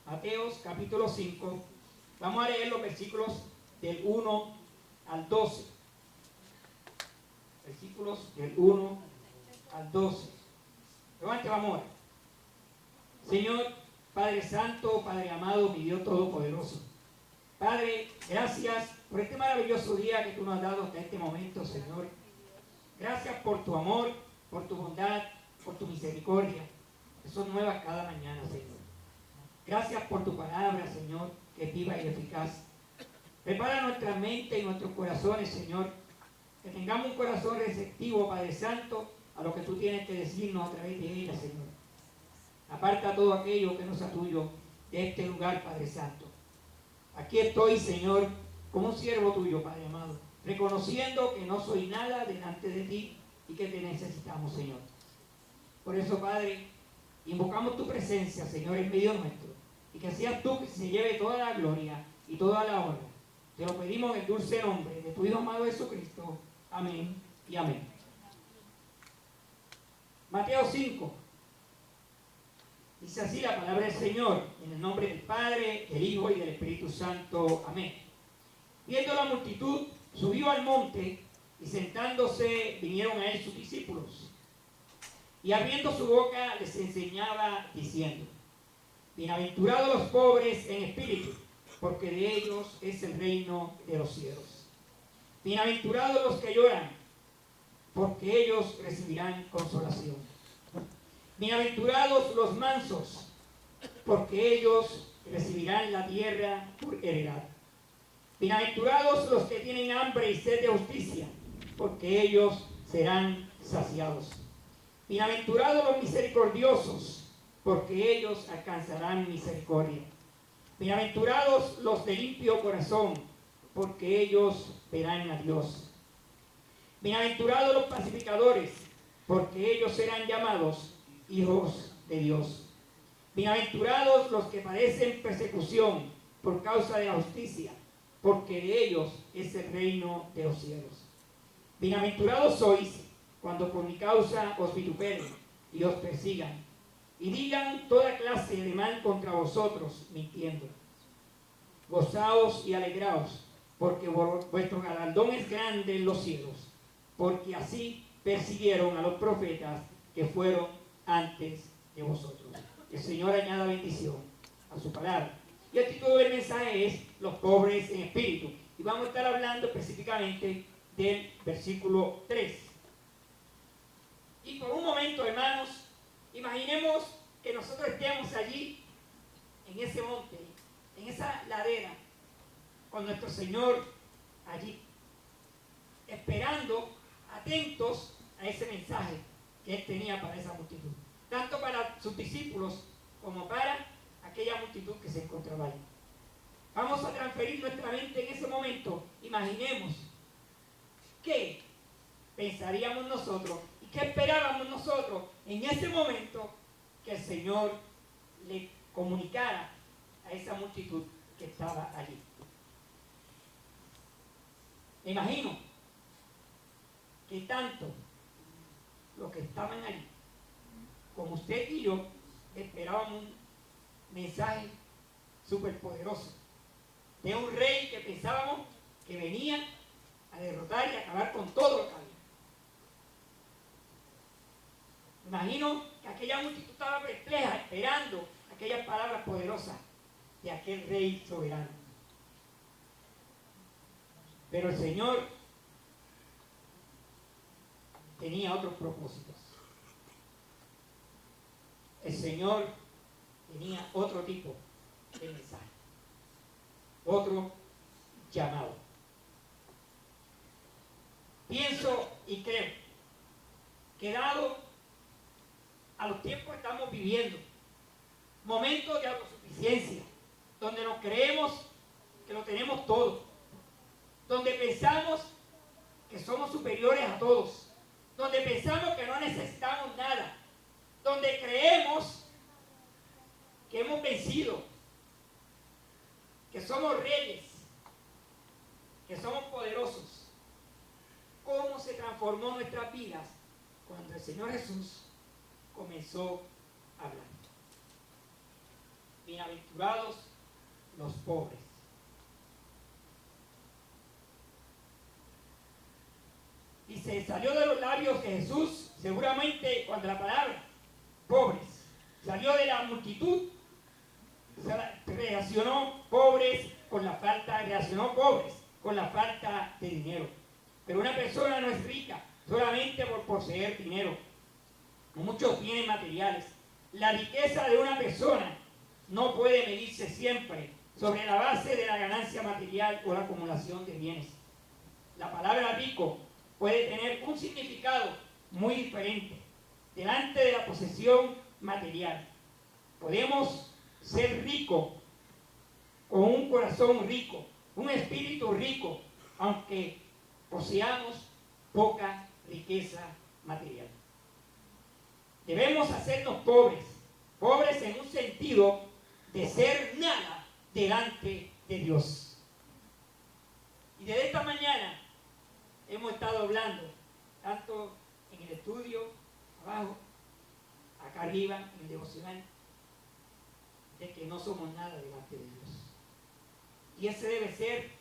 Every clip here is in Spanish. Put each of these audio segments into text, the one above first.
Mateos capítulo 5. Vamos a leer los versículos del 1 al 12. Versículos del 1 al 12. Levante, vamos a orar. Señor, Padre Santo, Padre amado, mi Dios Todopoderoso. Padre, gracias por este maravilloso día que tú nos has dado hasta este momento, Señor. Gracias por tu amor, por tu bondad, por tu misericordia, que son nuevas cada mañana, Señor. Gracias por tu palabra, Señor, que es viva y eficaz. Prepara nuestra mente y nuestros corazones, Señor, que tengamos un corazón receptivo, Padre Santo, a lo que tú tienes que decirnos a través de ella, Señor. Aparta todo aquello que no sea tuyo de este lugar, Padre Santo. Aquí estoy, Señor, como un siervo tuyo, Padre amado, reconociendo que no soy nada delante de ti y que te necesitamos, Señor. Por eso, Padre, invocamos tu presencia, Señor, en medio nuestro, y que seas tú que se lleve toda la gloria y toda la honra. Te lo pedimos en el dulce nombre de tu Hijo amado Jesucristo. Amén y amén. Mateo 5. Dice así la palabra del Señor, en el nombre del Padre, del Hijo y del Espíritu Santo. Amén. Viendo la multitud, subió al monte y sentándose vinieron a él sus discípulos. Y abriendo su boca les enseñaba diciendo: bienaventurados los pobres en espíritu, porque de ellos es el reino de los cielos. Bienaventurados los que lloran, porque ellos recibirán consolación. Bienaventurados los mansos, porque ellos recibirán la tierra por heredad. Bienaventurados los que tienen hambre y sed de justicia, porque ellos serán saciados. Bienaventurados los misericordiosos, porque ellos alcanzarán misericordia. Bienaventurados los de limpio corazón, porque ellos verán a Dios. Bienaventurados los pacificadores, porque ellos serán llamados hijos de Dios. Bienaventurados los que padecen persecución por causa de la justicia, porque de ellos es el reino de los cielos. Bienaventurados sois cuando por mi causa os vituperen y os persigan, y digan toda clase de mal contra vosotros, mintiendo. Gozaos y alegraos, porque vuestro galardón es grande en los cielos, porque así persiguieron a los profetas que fueron antes de vosotros. Que el Señor añada bendición a su palabra. Y el título del mensaje es Los pobres en espíritu. Y vamos a estar hablando específicamente del versículo 3. Y por un momento, hermanos, imaginemos que nosotros estemos allí, en ese monte, en esa ladera, con nuestro Señor allí, esperando, atentos a ese mensaje que Él tenía para esa multitud, tanto para sus discípulos como para aquella multitud que se encontraba allí. Vamos a transferir nuestra mente en ese momento. Imaginemos qué pensaríamos nosotros y qué esperábamos nosotros en ese momento que el Señor le comunicara a esa multitud que estaba allí. Me imagino que tanto los que estaban allí como usted y yo esperábamos un mensaje súper poderoso de un rey que pensábamos que venía a derrotar y acabar con todo lo que había. Imagino que aquella multitud estaba perpleja esperando aquellas palabras poderosas de aquel rey soberano. Pero el Señor tenía otros propósitos. El Señor tenía otro tipo de mensaje, otro llamado. Pienso y creo que dado a los tiempos que estamos viviendo, momentos de autosuficiencia, donde nos creemos que lo tenemos todo, donde pensamos que somos superiores a todos, donde pensamos que no necesitamos nada, donde creemos que hemos vencido, que somos reyes, que somos poderosos. ¿Cómo se transformó nuestras vidas cuando el Señor Jesús comenzó a hablar? Bienaventurados los pobres. Y se salió de los labios de Jesús, seguramente cuando la palabra pobres salió de la multitud, relacionó pobres con la falta de dinero. Pero una persona no es rica solamente por poseer dinero, muchos bienes materiales. La riqueza de una persona no puede medirse siempre sobre la base de la ganancia material o la acumulación de bienes. La palabra rico puede tener un significado muy diferente delante de la posesión material. Podemos ser ricos con un corazón rico, un espíritu rico, aunque poseamos poca riqueza material. Debemos hacernos pobres en un sentido de ser nada delante de Dios. Y desde esta mañana hemos estado hablando, tanto en el estudio, abajo, acá arriba, en el devocional, de que no somos nada delante de Dios. Y ese debe ser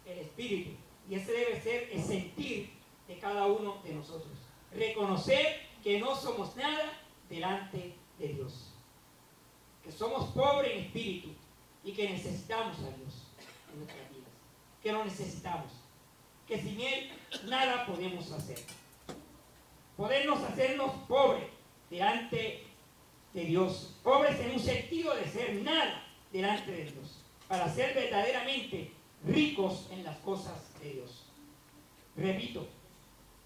el espíritu, y ese debe ser el sentir de cada uno de nosotros. Reconocer que no somos nada delante de Dios. Que somos pobres en espíritu y que necesitamos a Dios en nuestras vidas. Que lo necesitamos. Que sin Él nada podemos hacer. Podernos hacernos pobres delante de Dios. Pobres en un sentido de ser nada delante de Dios. Para ser verdaderamente ricos en las cosas de Dios. Repito,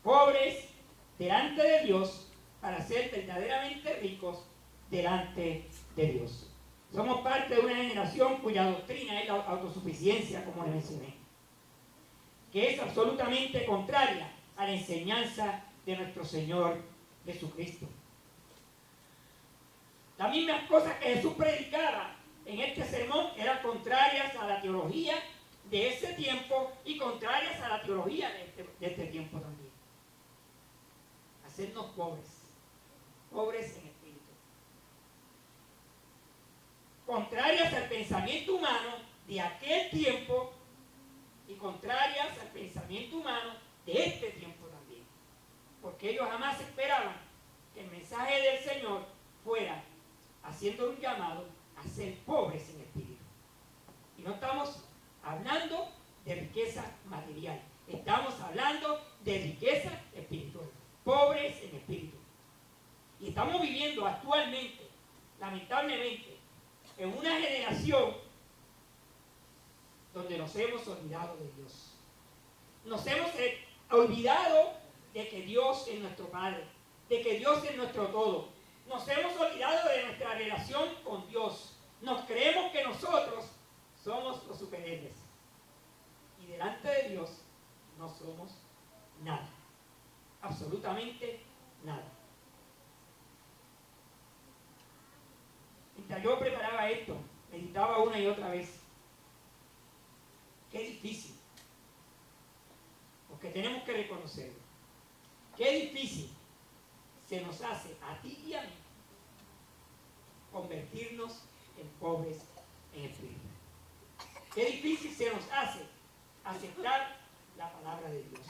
pobres delante de Dios para ser verdaderamente ricos delante de Dios. Somos parte de una generación cuya doctrina es la autosuficiencia, como les mencioné, que es absolutamente contraria a la enseñanza de nuestro Señor Jesucristo. Las mismas cosas que Jesús predicaba en este sermón eran contrarias a la teología de ese tiempo y contrarias a la teología de este tiempo también. Hacernos pobres en espíritu. Contrarias al pensamiento humano de aquel tiempo y contrarias al pensamiento humano de este tiempo también. Porque ellos jamás esperaban que el mensaje del Señor fuera haciendo un llamado a ser pobres en espíritu. Y no estamos hablando de riqueza material, estamos hablando de riqueza espiritual. Pobres en espíritu. Y estamos viviendo actualmente, lamentablemente, en una generación donde nos hemos olvidado de Dios. Nos hemos olvidado de que Dios es nuestro Padre, de que Dios es nuestro todo. Nos hemos olvidado de nuestra relación con Dios. Nos creemos que nosotros somos los superhéroes. Y delante de Dios no somos nada. Absolutamente nada. Mientras yo preparaba esto, meditaba una y otra vez. Qué difícil. Porque tenemos que reconocerlo. Qué difícil se nos hace a ti y a mí convertirnos en pobres en espíritu. Qué difícil se nos hace aceptar la palabra de Dios.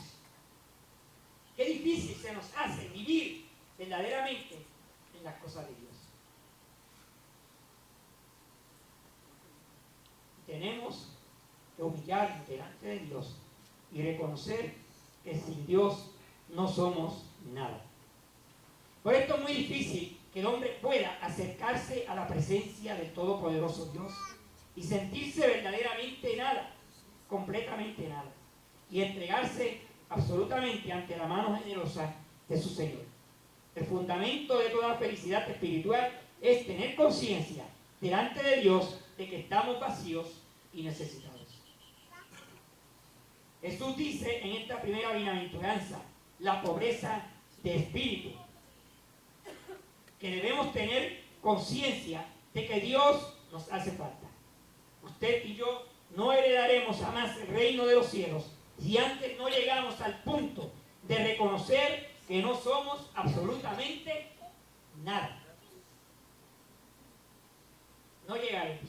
Qué difícil se nos hace vivir verdaderamente en las cosas de Dios. Tenemos que humillarnos delante de Dios y reconocer que sin Dios no somos nada. Por esto es muy difícil que el hombre pueda acercarse a la presencia del Todopoderoso Dios y sentirse verdaderamente nada, completamente nada, y entregarse absolutamente ante la mano generosa de su Señor. El fundamento de toda felicidad espiritual es tener conciencia delante de Dios de que estamos vacíos y necesitados. Jesús dice en esta primera bienaventuranza la pobreza de espíritu, que debemos tener conciencia de que Dios nos hace falta. Usted y yo no heredaremos jamás el reino de los cielos si antes no llegamos al punto de reconocer que no somos absolutamente nada. No llegaremos.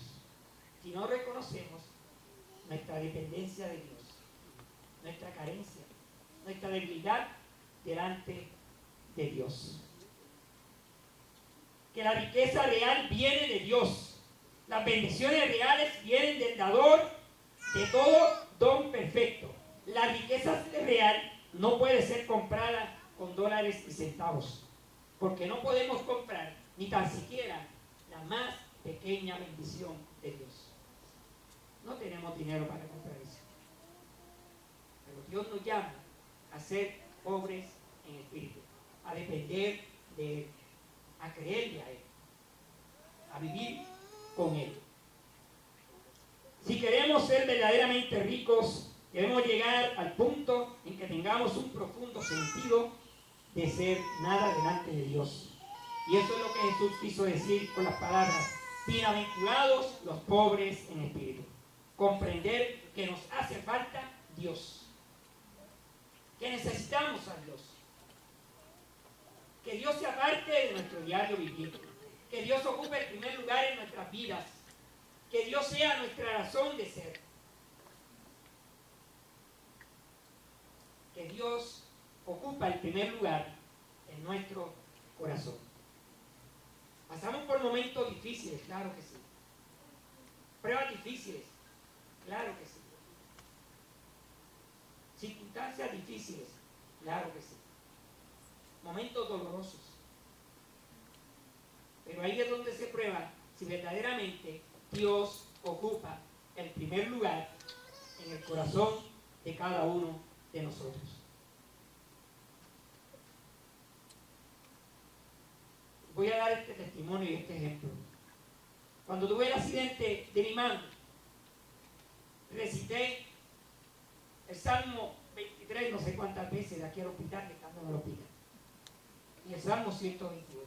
dependencia de Dios, nuestra carencia, nuestra debilidad delante de Dios. Que la riqueza real viene de Dios. Las bendiciones reales vienen del dador de todo don perfecto. La riqueza real no puede ser comprada con dólares y centavos, porque no podemos comprar ni tan siquiera la más pequeña bendición de Dios. No tenemos dinero para comprar eso. Pero Dios nos llama a ser pobres en espíritu, a depender de Él, a creerle a Él, a vivir con Él. Si queremos ser verdaderamente ricos, debemos llegar al punto en que tengamos un profundo sentido de ser nada delante de Dios. Y eso es lo que Jesús quiso decir con las palabras: bienaventurados los pobres en espíritu. Comprender que nos hace falta Dios, que necesitamos a Dios, que Dios sea parte de nuestro diario vivir, que Dios ocupe el primer lugar en nuestras vidas, que Dios sea nuestra razón de ser, que Dios ocupa el primer lugar en nuestro corazón. Pasamos por momentos difíciles, claro que sí. Pruebas difíciles, claro que sí. Circunstancias difíciles, claro que sí. Momentos dolorosos. Pero ahí es donde se prueba si verdaderamente Dios ocupa el primer lugar en el corazón de cada uno de nosotros. Voy a dar este testimonio y este ejemplo. Cuando tuve el accidente de mi mano, recité el Salmo 23 no sé cuántas veces de aquí al hospital, que tanto me lo pida. Y el Salmo 121.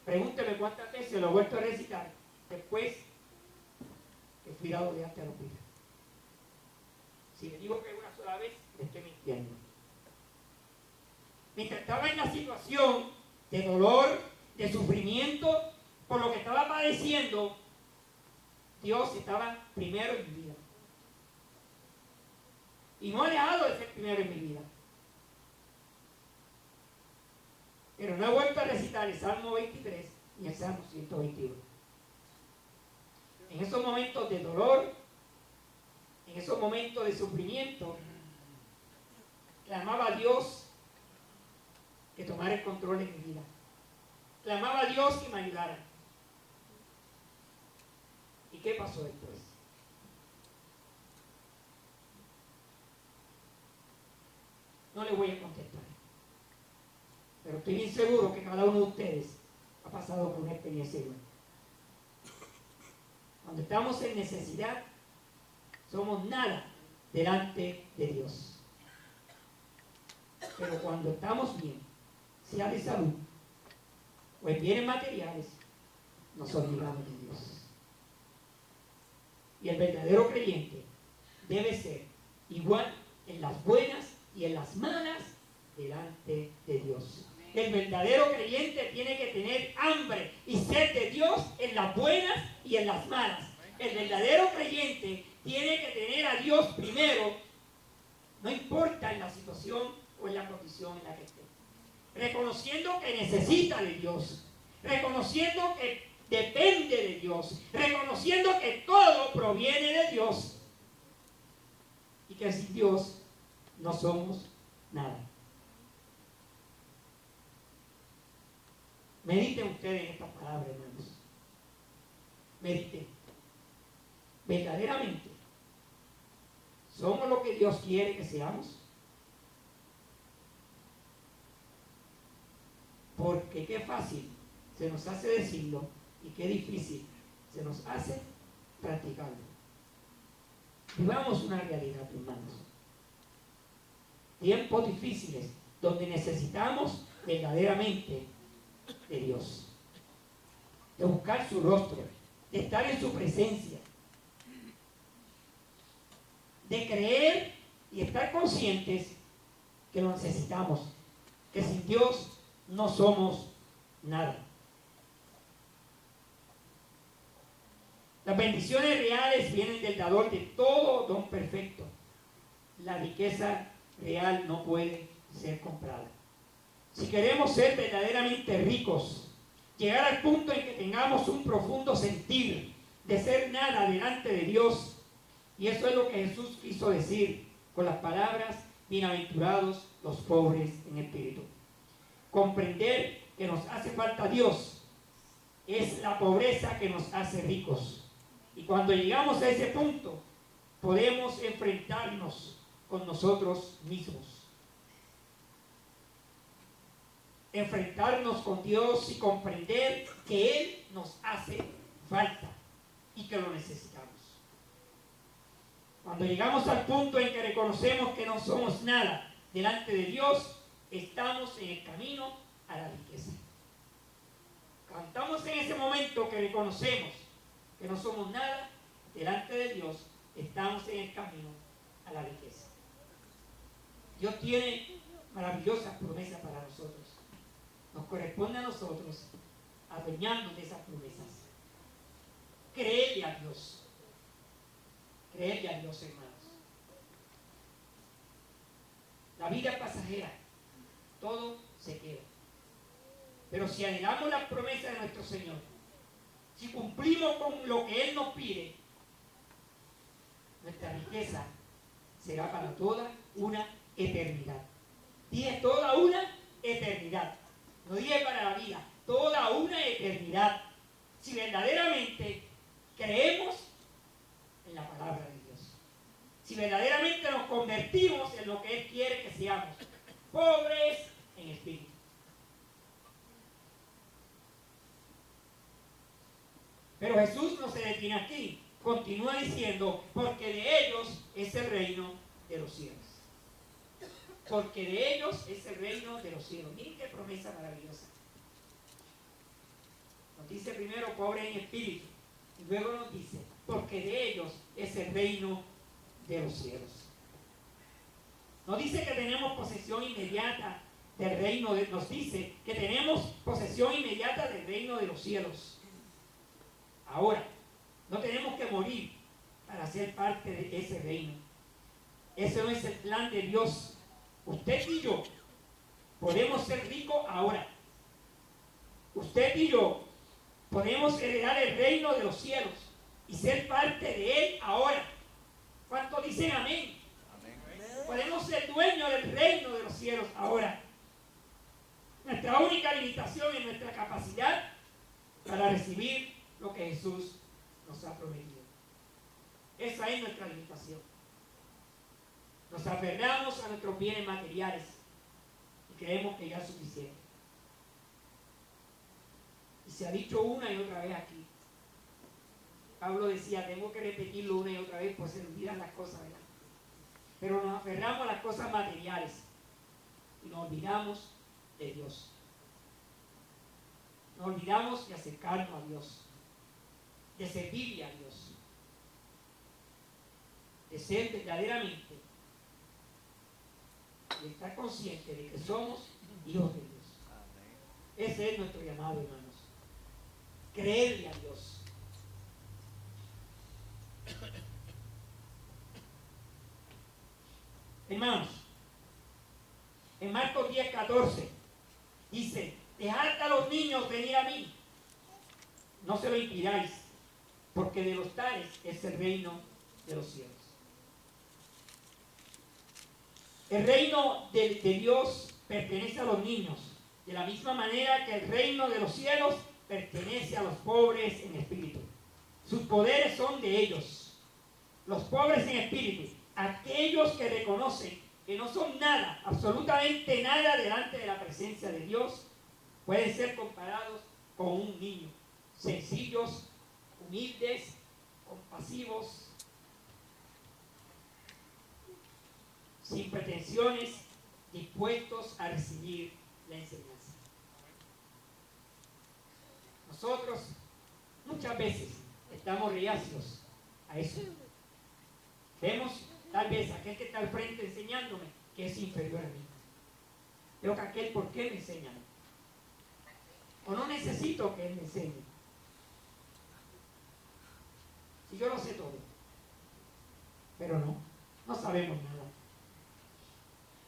Pregúnteme cuántas veces lo he vuelto a recitar después que fui dado de alta al hospital. Si le digo que una sola vez, le estoy mintiendo. Mientras estaba en la situación de dolor, de sufrimiento, por lo que estaba padeciendo, Dios estaba primero en mi vida. Y no ha dejado de ser primero en mi vida. Pero no he vuelto a recitar el Salmo 23 ni el Salmo 121. En esos momentos de dolor, en esos momentos de sufrimiento, clamaba a Dios que tomara el control de mi vida. Clamaba a Dios que me ayudara. ¿Y qué pasó después? No le voy a contestar. Pero estoy bien seguro que cada uno de ustedes ha pasado por una experiencia igual. Cuando estamos en necesidad, somos nada delante de Dios. Pero cuando estamos bien, sea de salud o en bienes materiales, nos olvidamos de Dios. Y el verdadero creyente debe ser igual en las buenas y en las malas delante de Dios. El verdadero creyente tiene que tener hambre y sed de Dios en las buenas y en las malas. El verdadero creyente tiene que tener a Dios primero, no importa en la situación o en la condición en la que esté. Reconociendo que necesita de Dios, reconociendo que depende de Dios, reconociendo que todo proviene de Dios y que sin Dios no somos nada. Mediten ustedes en estas palabras, hermanos. Mediten. Verdaderamente, ¿somos lo que Dios quiere que seamos? Porque qué fácil se nos hace decirlo y qué difícil se nos hace practicarlo. Vivamos una realidad, hermanos. Tiempos difíciles donde necesitamos verdaderamente de Dios, de buscar su rostro, de estar en su presencia, de creer y estar conscientes que lo necesitamos, que sin Dios no somos nada. La Las bendiciones reales vienen del dador de todo don perfecto. La riqueza real no puede ser comprada. Si queremos ser verdaderamente ricos, llegar al punto en que tengamos un profundo sentir de ser nada delante de Dios, y eso es lo que Jesús quiso decir con las palabras: bienaventurados los pobres en espíritu. Comprender que nos hace falta Dios es la pobreza que nos hace ricos. Y cuando llegamos a ese punto, podemos enfrentarnos con nosotros mismos. Enfrentarnos con Dios y comprender que Él nos hace falta y que lo necesitamos. Cuando llegamos al punto en que reconocemos que no somos nada delante de Dios, estamos en el camino a la riqueza. Cantamos en ese momento que reconocemos que no somos nada delante de Dios, estamos en el camino a la riqueza. Dios tiene maravillosas promesas para nosotros. Nos corresponde a nosotros adueñarnos de esas promesas. Creerle a Dios. Creerle a Dios, hermanos. La vida es pasajera. Todo se queda. Pero si anhelamos las promesas de nuestro Señor, si cumplimos con lo que Él nos pide, nuestra riqueza será para toda una eternidad. Dije toda una eternidad. No dije para la vida, toda una eternidad. Si verdaderamente creemos en la palabra de Dios. Si verdaderamente nos convertimos en lo que Él quiere que seamos, pobres en espíritu. Pero Jesús no se detiene aquí. Continúa diciendo, porque de ellos es el reino de los cielos. Porque de ellos es el reino de los cielos. Miren qué promesa maravillosa. Nos dice primero, pobre en espíritu. Y luego nos dice, porque de ellos es el reino de los cielos. Nos dice que tenemos posesión inmediata del reino, nos dice que tenemos posesión inmediata del reino de los cielos. Ahora, no tenemos que morir para ser parte de ese reino. Ese no es el plan de Dios. Usted y yo podemos ser ricos ahora. Usted y yo podemos heredar el reino de los cielos y ser parte de él ahora. ¿Cuántos dicen amén? Amén. Podemos ser dueños del reino de los cielos ahora. Nuestra única limitación es nuestra capacidad para recibir lo que Jesús nos ha prometido. Esa es nuestra limitación. Nos aferramos a nuestros bienes materiales y creemos que ya es suficiente. Y se ha dicho una y otra vez aquí. Pablo decía, tengo que repetirlo una y otra vez, pues se olvidan las cosas, ¿verdad? Pero nos aferramos a las cosas materiales y nos olvidamos de Dios. Nos olvidamos de acercarnos a Dios, de servirle a Dios, de ser verdaderamente y estar consciente de que somos hijos de Dios. Ese es nuestro llamado, hermanos. Creerle a Dios. Hermanos, en Marcos 10:14 dice, dejad a los niños venir a mí, no se lo impidáis, porque de los tales es el reino de los cielos. El reino de Dios pertenece a los niños, de la misma manera que el reino de los cielos pertenece a los pobres en espíritu. Sus poderes son de ellos. Los pobres en espíritu, aquellos que reconocen que no son nada, absolutamente nada delante de la presencia de Dios, pueden ser comparados con un niño. Sencillos, humildes, compasivos, sin pretensiones, dispuestos a recibir la enseñanza. Nosotros muchas veces estamos reacios a eso. Vemos tal vez a aquel que está al frente enseñándome que es inferior a mí. Veo que aquel, ¿por qué me enseña? O no necesito que él me enseñe. si yo lo sé todo. Pero no sabemos nada.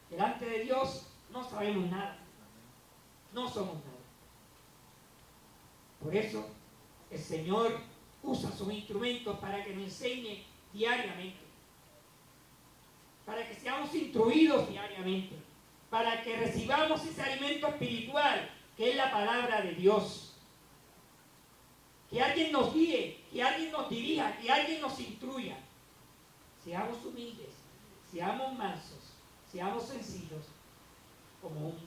Delante de Dios no sabemos nada. No somos nada. Por eso el Señor usa sus instrumentos para que nos enseñe diariamente, para que seamos instruidos diariamente, para que recibamos ese alimento espiritual que es la palabra de Dios. Que alguien nos guíe, que alguien nos dirija, que alguien nos instruya. Seamos humildes, seamos mansos, seamos sencillos, como un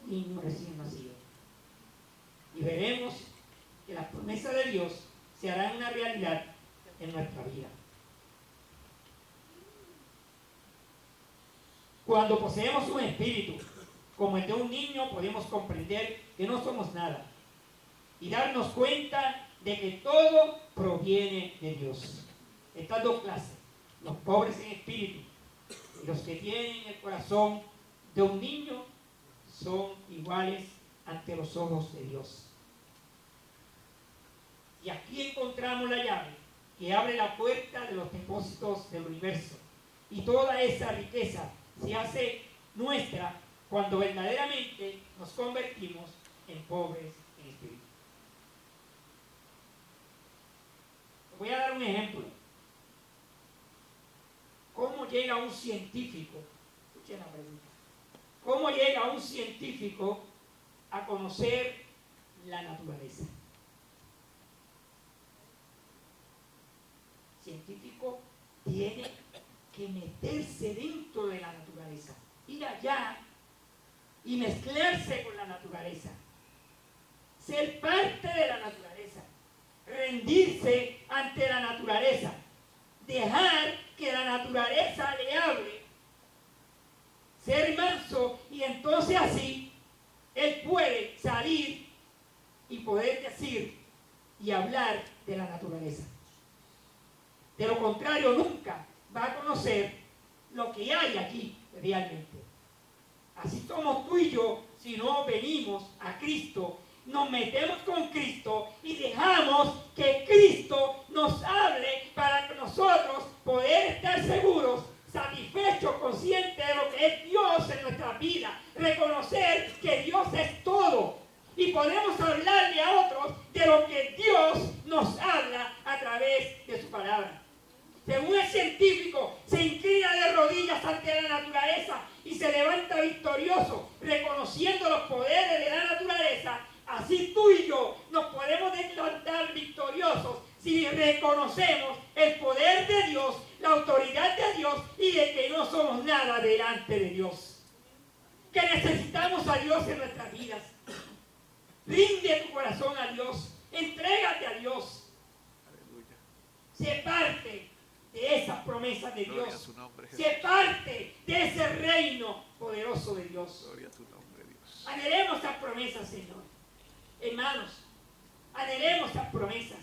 niño recién nacido. Y veremos que las promesas de Dios se harán una realidad en nuestra vida. Cuando poseemos un espíritu como el de un niño, podemos comprender que no somos nada y darnos cuenta de que todo proviene de Dios. Estas dos clases, los pobres en espíritu y los que tienen el corazón de un niño, son iguales ante los ojos de Dios. Y aquí encontramos la llave que abre la puerta de los depósitos del universo. Y toda esa riqueza se hace nuestra cuando verdaderamente nos convertimos en pobres en espíritu. Voy a dar un ejemplo. ¿Cómo llega un científico? Escuchen la pregunta. ¿Cómo llega un científico a conocer la naturaleza? El científico tiene que meterse dentro de la naturaleza, ir allá y mezclarse con la naturaleza, ser parte de la naturaleza, rendirse ante la naturaleza, dejar que la naturaleza le hable, ser manso, y entonces así él puede salir y poder decir y hablar de la naturaleza. De lo contrario, nunca va a conocer lo que hay aquí realmente. Así somos tú y yo, si no venimos a Cristo, nos metemos con Cristo y dejamos que Cristo nos hable para que nosotros poder estar seguros, satisfechos, conscientes de lo que es Dios en nuestra vida, reconocer que Dios es todo y podemos hablarle a otros de lo que Dios nos habla a través de su palabra. Según el científico, se inclina de rodillas ante la naturaleza y se levanta victorioso, reconociendo los poderes de la naturaleza. Así tú y yo nos podemos levantar victoriosos si reconocemos el poder de Dios, la autoridad de Dios y de que no somos nada delante de Dios. Que necesitamos a Dios en nuestras vidas. Rinde tu corazón a Dios, entrégate a Dios. Sé parte de esas promesas de Dios. Sé parte de ese reino poderoso de Dios. Gloria a tu nombre, Dios. Anhelemos esas promesas, Señor. Hermanos, anhelemos esas promesas.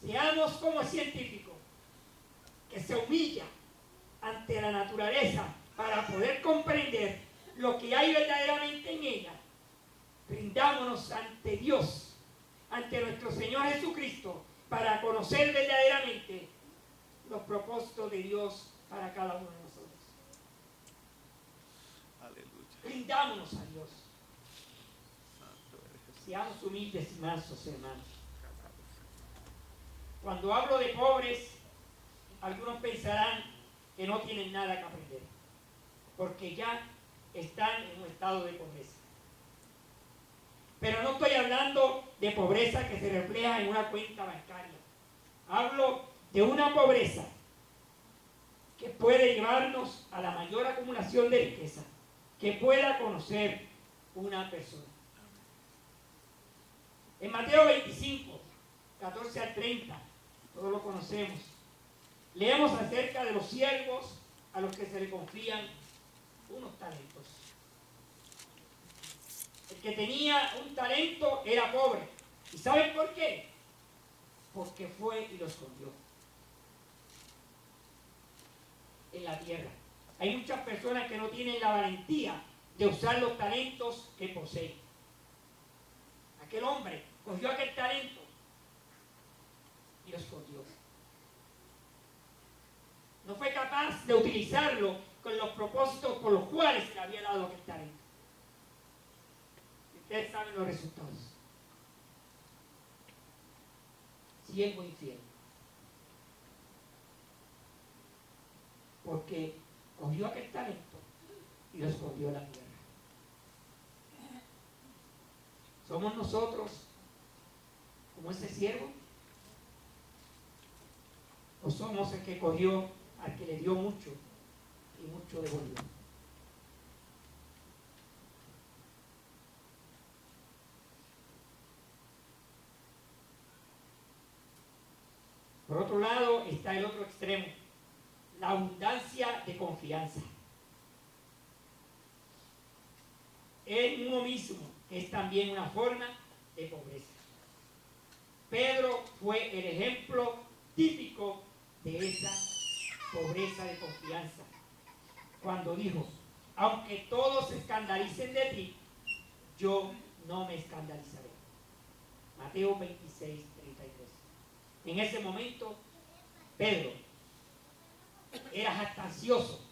Seamos como el científico que se humilla ante la naturaleza para poder comprender lo que hay verdaderamente en ella. Rindámonos ante Dios, ante nuestro Señor Jesucristo, para conocer verdaderamente los propósitos de Dios para cada uno de nosotros. Aleluya. Rindámonos a Dios. Santo eres Jesús. Seamos humildes y mansos, hermanos. Cuando hablo de pobres, algunos pensarán que no tienen nada que aprender, porque ya están en un estado de pobreza. Pero no estoy hablando de pobreza que se refleja en una cuenta bancaria. Hablo de una pobreza que puede llevarnos a la mayor acumulación de riqueza que pueda conocer una persona. En Mateo 25, 14 al 30, todos lo conocemos, leemos acerca de los siervos a los que se le confían unos talentos. El que tenía un talento era pobre. ¿Y saben por qué? Porque fue y lo escondió en la tierra. Hay muchas personas que no tienen la valentía de usar los talentos que poseen. Aquel hombre cogió aquel talento y lo capaz de utilizarlo con los propósitos por los cuales se le había dado aquel talento. Y ustedes saben los resultados. Siervo infiel. Porque cogió aquel talento y lo escondió en la tierra. ¿Somos nosotros como ese siervo? ¿O somos el que cogió al que le dio mucho y mucho devolvió? Por otro lado está el otro extremo, la abundancia de confianza en uno mismo, que es también una forma de pobreza. Pedro fue el ejemplo típico de esa pobreza de confianza, cuando dijo: aunque todos se escandalicen de ti, yo no me escandalizaré. Mateo 26, 33. En ese momento, Pedro era jactancioso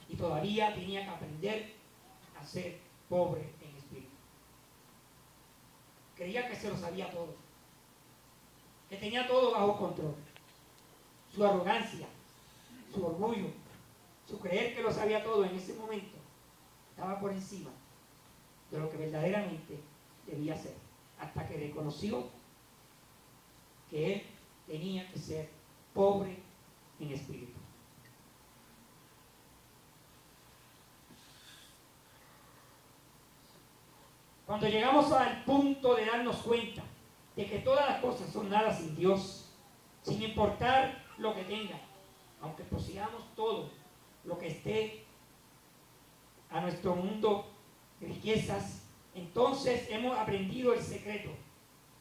y todavía tenía que aprender a ser pobre en espíritu. Creía que se lo sabía todo, que tenía todo bajo control. Su arrogancia, su orgullo, su creer que lo sabía todo en ese momento estaba por encima de lo que verdaderamente debía ser, hasta que reconoció que él tenía que ser pobre en espíritu. Cuando llegamos al punto de darnos cuenta de que todas las cosas son nada sin Dios, sin importar lo que tenga, aunque poseamos todo lo que esté a nuestro mundo, riquezas, entonces hemos aprendido el secreto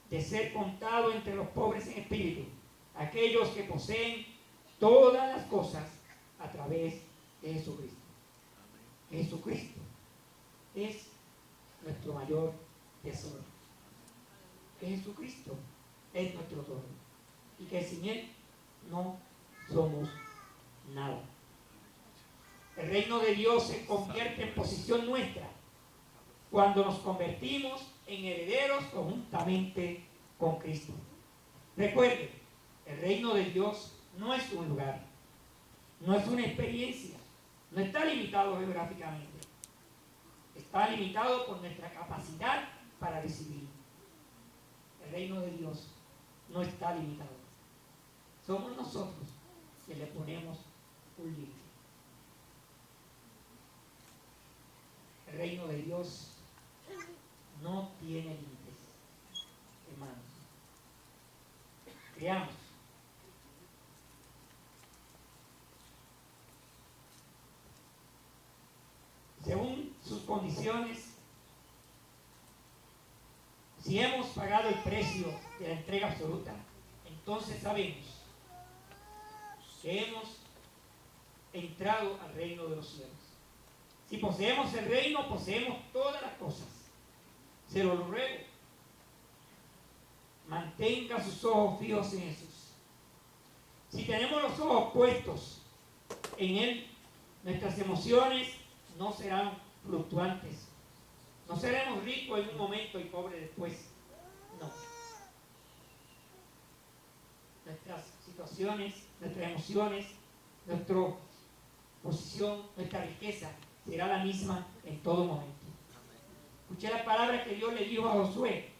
de ser contados entre los pobres en espíritu, aquellos que poseen todas las cosas a través de Jesucristo. Jesucristo es nuestro mayor tesoro. Que Jesucristo es nuestro todo y que sin Él no somos nada. El reino de Dios se convierte en posición nuestra cuando nos convertimos en herederos conjuntamente con Cristo. Recuerde, el reino de Dios no es un lugar, no es una experiencia, no está limitado geográficamente, está limitado por nuestra capacidad para recibir. El reino de Dios no está limitado. Somos nosotros que le ponemos un límite. El reino de Dios no tiene límites, hermanos. Creamos. Según sus condiciones, si hemos pagado el precio de la entrega absoluta, entonces sabemos que hemos entrado al reino de los cielos. Si poseemos el reino, poseemos todas las cosas. Se lo ruego, mantenga sus ojos fijos en Jesús. Si tenemos los ojos puestos en Él, nuestras emociones no serán fluctuantes. No seremos ricos en un momento y pobres después. No. Nuestras situaciones, nuestras emociones, nuestra posición, nuestra riqueza será la misma en todo momento. Escuché las palabras que Dios le dijo a Josué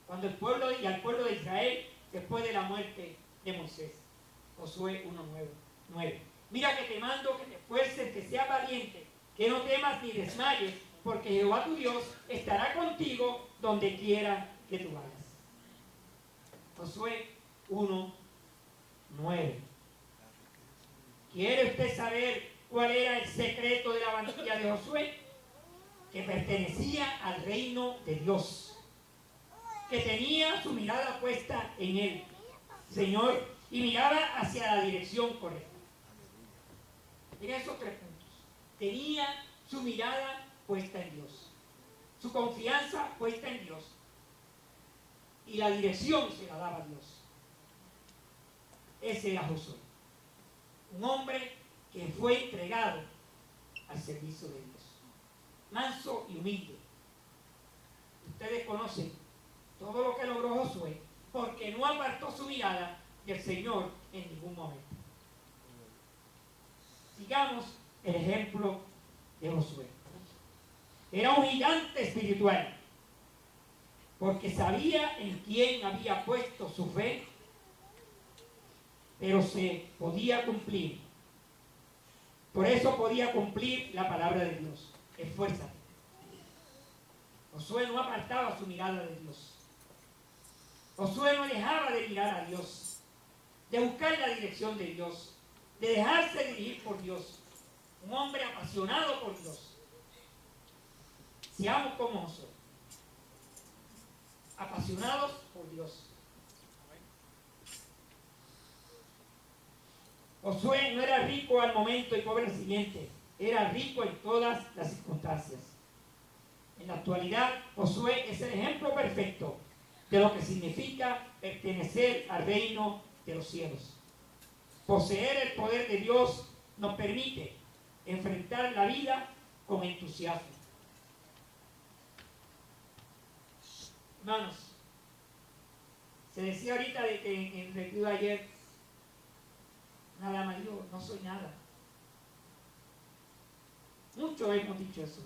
cuando al pueblo de Israel después de la muerte de Moisés. Josué 1:9. Mira que te mando que te esfuerces, que seas valiente, que no temas ni desmayes, porque Jehová tu Dios estará contigo donde quiera que tú vayas. Josué 1:9. ¿Quiere usted saber cuál era el secreto de la valentía de Josué? Que pertenecía al reino de Dios, que tenía su mirada puesta en Él, Señor, y miraba hacia la dirección correcta. En esos 3 puntos. Tenía su mirada puesta en Dios, su confianza puesta en Dios, y la dirección se la daba a Dios. Ese era Josué. Un hombre que fue entregado al servicio de Dios. Manso y humilde. Ustedes conocen todo lo que logró Josué, porque no apartó su mirada del Señor en ningún momento. Sigamos el ejemplo de Josué. Era un gigante espiritual, porque sabía en quién había puesto su fe, pero se podía cumplir. Por eso podía cumplir la palabra de Dios. Esfuérzate. Josué no apartaba su mirada de Dios. Josué no dejaba de mirar a Dios, de buscar la dirección de Dios, de dejarse dirigir por Dios. Un hombre apasionado por Dios. Seamos como Josué, apasionados por Dios. Josué no era rico al momento y pobre al siguiente, era rico en todas las circunstancias. En la actualidad, Josué es el ejemplo perfecto de lo que significa pertenecer al reino de los cielos. Poseer el poder de Dios nos permite enfrentar la vida con entusiasmo. Hermanos, se decía ahorita de que en el retiro de ayer, una dama dijo, no soy nada. Muchos hemos dicho eso.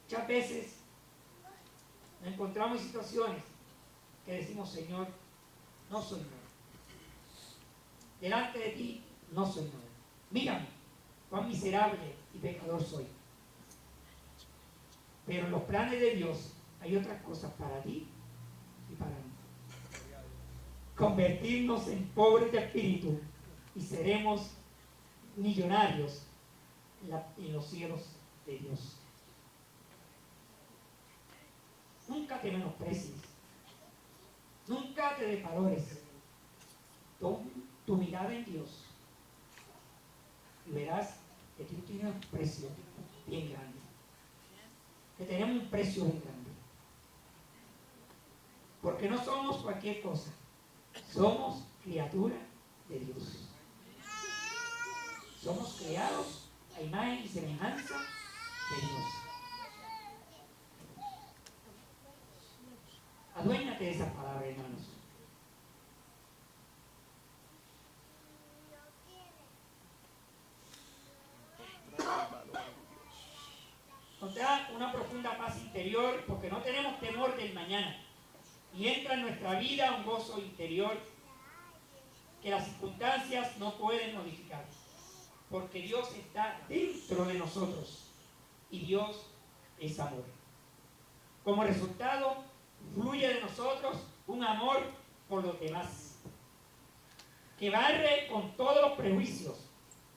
Muchas veces nos encontramos en situaciones que decimos, Señor, no soy nada. Delante de ti no soy nada. Mírame, cuán miserable y pecador soy. Pero en los planes de Dios hay otras cosas para ti y para mí. Convertirnos en pobres de espíritu y seremos millonarios en los cielos de Dios. Nunca te menosprecies. Nunca te desvalores. Pon tu mirada en Dios y verás que tú tienes un precio bien grande. Que tenemos un precio bien grande. Porque no somos cualquier cosa. Somos criatura de Dios. Somos creados a imagen y semejanza de Dios. Aduéñate de esas palabras, hermanos. Nos da una profunda paz interior porque no tenemos temor del mañana. Y entra en nuestra vida un gozo interior que las circunstancias no pueden modificar. Porque Dios está dentro de nosotros y Dios es amor. Como resultado, fluye de nosotros un amor por los demás, que barre con todos los prejuicios,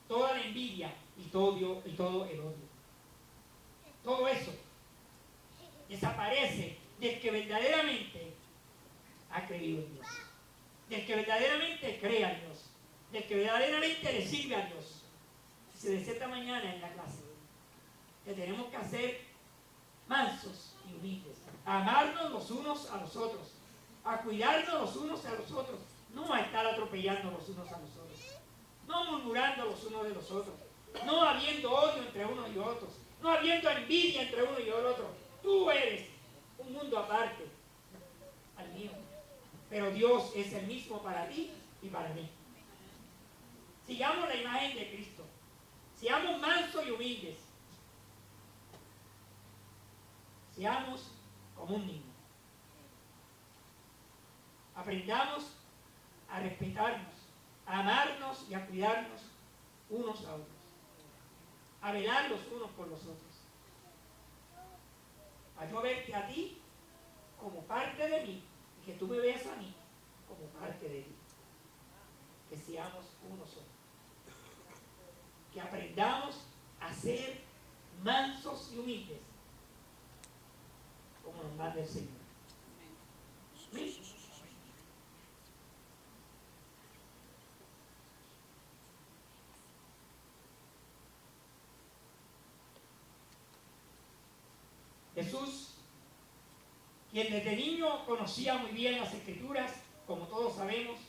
toda la envidia y todo el odio. Todo eso desaparece del que verdaderamente ha creído en Dios, del que verdaderamente cree a Dios, del que verdaderamente le sirve a Dios. Se decía esta mañana en la clase que tenemos que ser mansos y humildes, a amarnos los unos a los otros, a cuidarnos los unos a los otros, no a estar atropellando los unos a los otros, no murmurando los unos de los otros, no habiendo odio entre unos y otros, no habiendo envidia entre uno y el otro. Tú eres un mundo aparte al mío, pero Dios es el mismo para ti y para mí. Sigamos la imagen de Cristo, seamos mansos y humildes, seamos como un niño. Aprendamos a respetarnos, a amarnos y a cuidarnos unos a otros, a velar los unos por los otros, a yo verte a ti como parte de mí y que tú me veas a mí como parte de ti. Que seamos uno solo, que aprendamos a ser mansos y humildes como nos manda el Señor. ¿Sí? Jesús, quien desde niño conocía muy bien las Escrituras, como todos sabemos,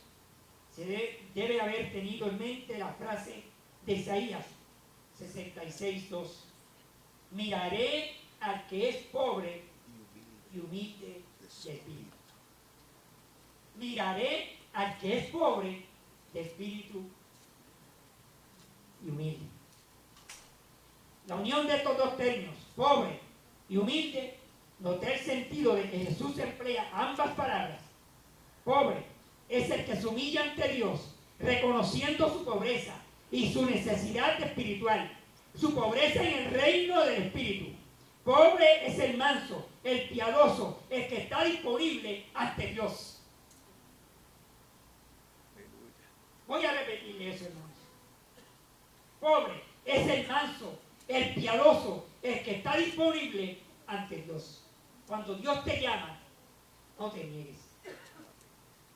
debe haber tenido en mente la frase de Isaías 66:2. Miraré al que es pobre y humilde de espíritu. Miraré al que es pobre de espíritu y humilde. La unión de estos dos términos, pobre y humilde, nos da el sentido de que Jesús emplea ambas palabras. Pobre es el que se humilla ante Dios, reconociendo su pobreza y su necesidad espiritual, su pobreza en el reino del Espíritu. Pobre es el manso, el piadoso, el que está disponible ante Dios. Voy a repetirle eso, hermanos. Pobre es el manso, el piadoso, el que está disponible ante Dios. Cuando Dios te llama, no te niegues.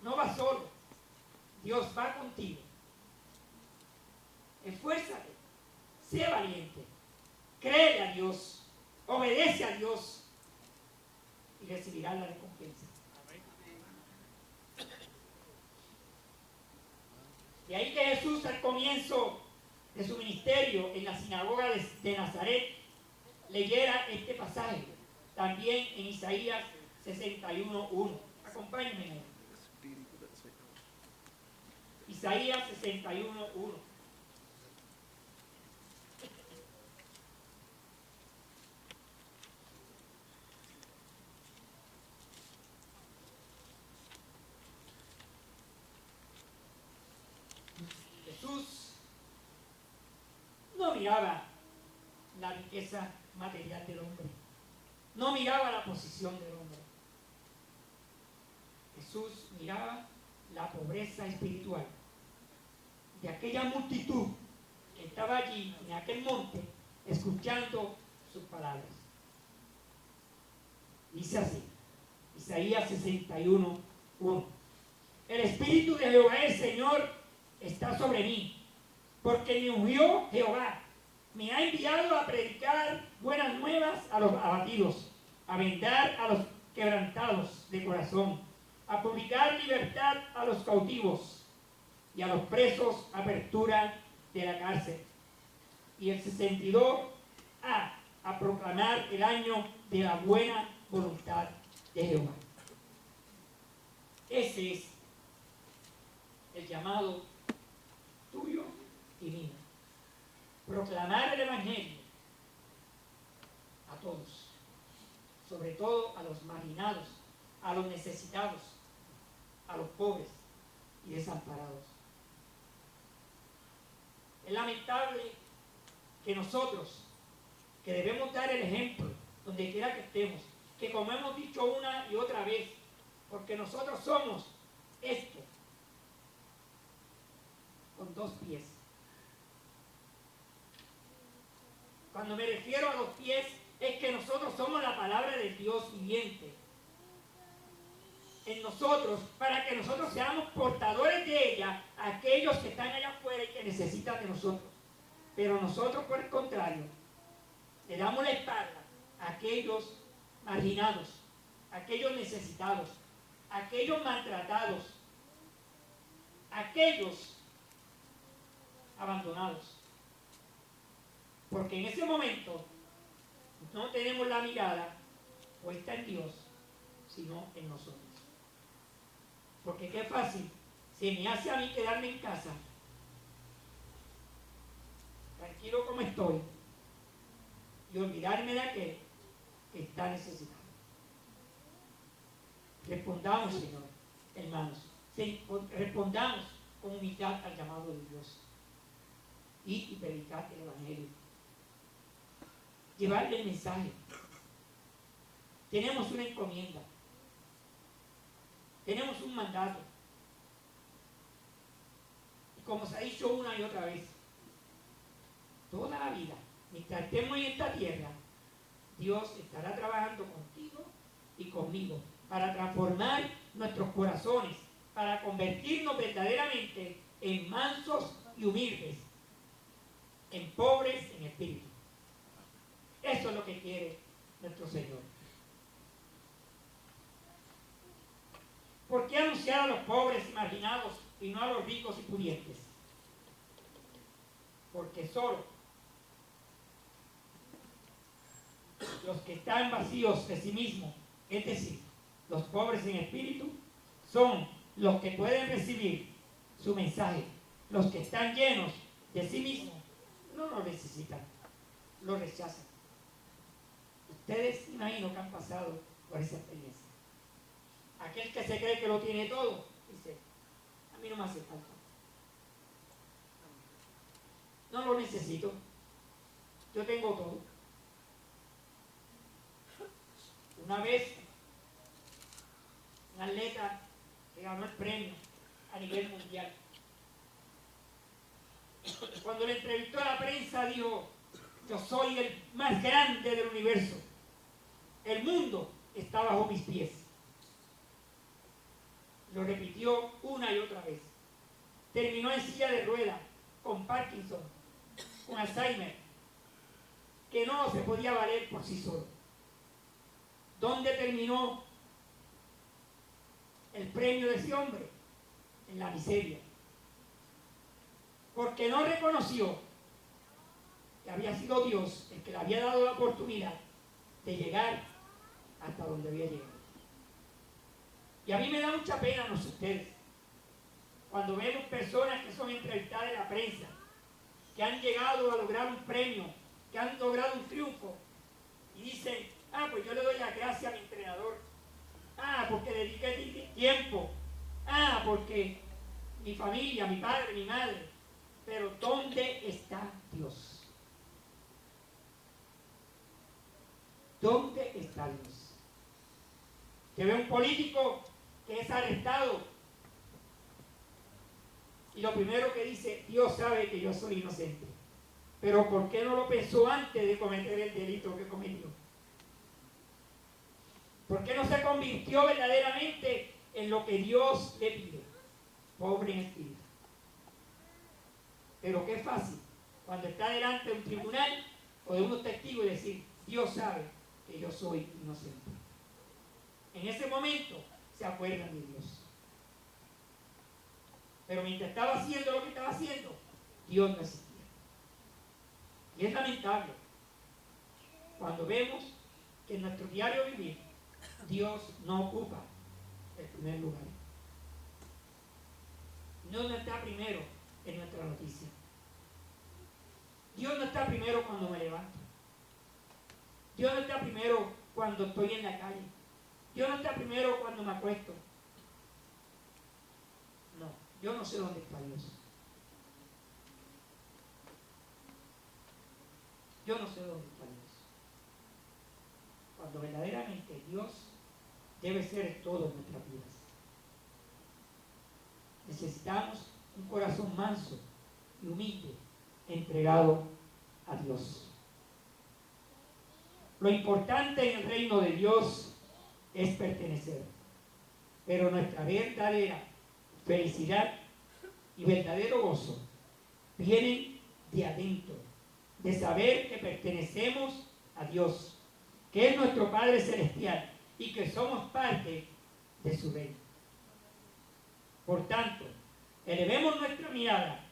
No vas solo. Dios va contigo. Esfuérzate. Sé valiente. Créele a Dios. Obedece a Dios. Y recibirás la recompensa. De ahí que Jesús al comienzo de su ministerio en la sinagoga de Nazaret leyera este pasaje. También en Isaías 61:1. Acompáñenme. Isaías 61:1. Jesús no miraba la riqueza material del hombre, no miraba la posición del hombre. Jesús miraba la pobreza espiritual de aquella multitud que estaba allí en aquel monte escuchando sus palabras. Dice así, Isaías 61:1. El Espíritu de Jehová el Señor está sobre mí, porque me ungió Jehová. Me ha enviado a predicar buenas nuevas a los abatidos, a vendar a los quebrantados de corazón, a publicar libertad a los cautivos y a los presos apertura de la cárcel. Y el 62, a proclamar el año de la buena voluntad de Jehová. Ese es el llamado tuyo y mío. Proclamar el Evangelio a todos, sobre todo a los marginados, a los necesitados, a los pobres y desamparados. Es lamentable que nosotros, que debemos dar el ejemplo donde quiera que estemos, que como hemos dicho una y otra vez, porque nosotros somos esto, con dos pies. Cuando me refiero a los pies, es que nosotros somos la palabra de Dios viviente en nosotros, para que nosotros seamos portadores de ella a aquellos que están allá afuera y que necesitan de nosotros. Pero nosotros, por el contrario, le damos la espalda a aquellos marginados, a aquellos necesitados, a aquellos maltratados, a aquellos abandonados. Porque en ese momento no tenemos la mirada puesta en Dios, sino en nosotros. Porque qué fácil se me hace a mí quedarme en casa, tranquilo como estoy, y olvidarme de aquel que está necesitado. Respondamos, Señor, hermanos, respondamos con humildad al llamado de Dios y predicar el Evangelio. Llevarle el mensaje. Tenemos una encomienda. Tenemos un mandato. Y como se ha dicho una y otra vez, toda la vida, mientras estemos en esta tierra, Dios estará trabajando contigo y conmigo para transformar nuestros corazones, para convertirnos verdaderamente en mansos y humildes, en pobres en espíritu. Eso es lo que quiere nuestro Señor. ¿Por qué anunciar a los pobres y marginados y no a los ricos y pudientes. Porque solo los que están vacíos de sí mismos, es decir, los pobres en espíritu, son los que pueden recibir su mensaje. Los que están llenos de sí mismos no lo necesitan, lo rechazan. Ustedes imagino que han pasado por esa experiencia. Aquel que se cree que lo tiene todo, dice, a mí no me hace falta. No lo necesito. Yo tengo todo. Una vez, un atleta que ganó el premio a nivel mundial, cuando le entrevistó a la prensa dijo, yo soy el más grande del universo. El mundo está bajo mis pies. Lo repitió una y otra vez. Terminó en silla de ruedas, con Parkinson, con Alzheimer, que no se podía valer por sí solo. ¿Dónde terminó el premio de ese hombre? En la miseria. Porque no reconoció que había sido Dios el que le había dado la oportunidad de llegar hasta donde había llegado. Y a mí me da mucha pena, no sé ustedes, cuando vemos personas que son entrevistadas en la prensa, que han llegado a lograr un premio, que han logrado un triunfo, y dicen, pues yo le doy las gracias a mi entrenador, porque dediqué tiempo, porque mi familia, mi padre, mi madre. Pero ¿dónde está Dios? ¿Dónde está Dios? Que ve un político que es arrestado y lo primero que dice, Dios sabe que yo soy inocente. Pero ¿por qué no lo pensó antes de cometer el delito que cometió? ¿Por qué no se convirtió verdaderamente en lo que Dios le pide? Pobre en espíritu. Pero qué fácil, cuando está delante de un tribunal o de unos testigos, y decir, Dios sabe que yo soy inocente. En ese momento se acuerdan de Dios. Pero mientras estaba haciendo lo que estaba haciendo, Dios no existía. Y es lamentable cuando vemos que en nuestro diario vivir Dios no ocupa el primer lugar. Dios no está primero en nuestra noticia. Dios no está primero cuando me levanto. Dios no está primero cuando estoy en la calle. Dios no está primero cuando me acuesto. No, yo no sé dónde está Dios. Yo no sé dónde está Dios. Cuando verdaderamente Dios debe ser todo en nuestras vidas. Necesitamos un corazón manso y humilde, entregado a Dios. Lo importante en el reino de Dios es pertenecer, pero nuestra verdadera felicidad y verdadero gozo vienen de adentro, de saber que pertenecemos a Dios, que es nuestro Padre Celestial y que somos parte de su reino. Por tanto, elevemos nuestra mirada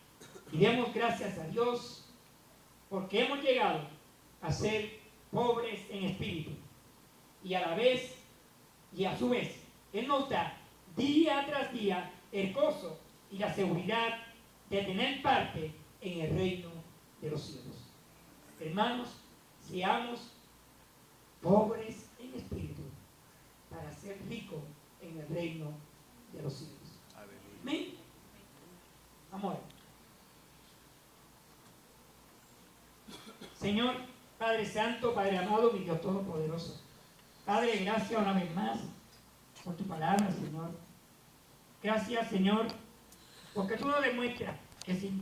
y demos gracias a Dios porque hemos llegado a ser pobres en espíritu y a la vez y a su vez Él nos da día tras día el gozo y la seguridad de tener parte en el reino de los cielos. Hermanos, seamos pobres en espíritu para ser ricos en el reino de los cielos. Amén. Vamos a ver. Señor, Padre Santo, Padre amado, mi Dios Todopoderoso. Padre, gracias una vez más por tu palabra, Señor. Gracias, Señor, porque tú nos demuestras que sin